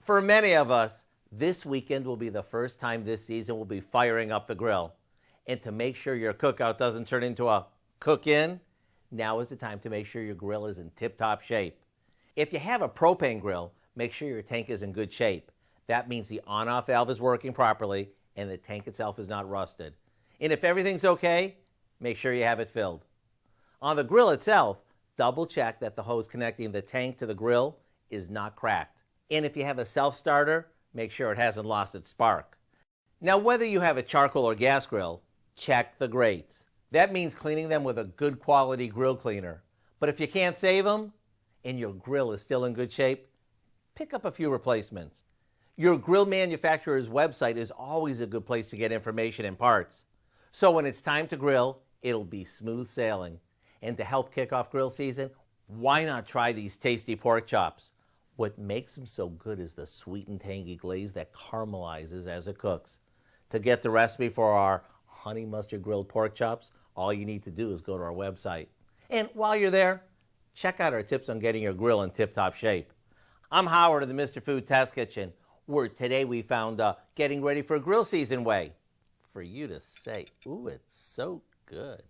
For many of us, this weekend will be the first time this season we'll be firing up the grill. And to make sure your cookout doesn't turn into a cook-in, now is the time to make sure your grill is in tip-top shape. If you have a propane grill, make sure your tank is in good shape. That means the on-off valve is working properly and the tank itself is not rusted. And if everything's okay, make sure you have it filled. On the grill itself, double check that the hose connecting the tank to the grill is not cracked. And if you have a self-starter, make sure it hasn't lost its spark. Now, whether you have a charcoal or gas grill, check the grates. That means cleaning them with a good quality grill cleaner. But if you can't save them and your grill is still in good shape, pick up a few replacements. Your grill manufacturer's website is always a good place to get information and parts. So when it's time to grill, it'll be smooth sailing. And to help kick off grill season, why not try these tasty pork chops? What makes them so good is the sweet and tangy glaze that caramelizes as it cooks. To get the recipe for our honey mustard grilled pork chops, all you need to do is go to our website. And while you're there, check out our tips on getting your grill in tip-top shape. I'm Howard of the Mr. Food Test Kitchen, where today we found getting ready for grill season way. For you to say, ooh, it's so good.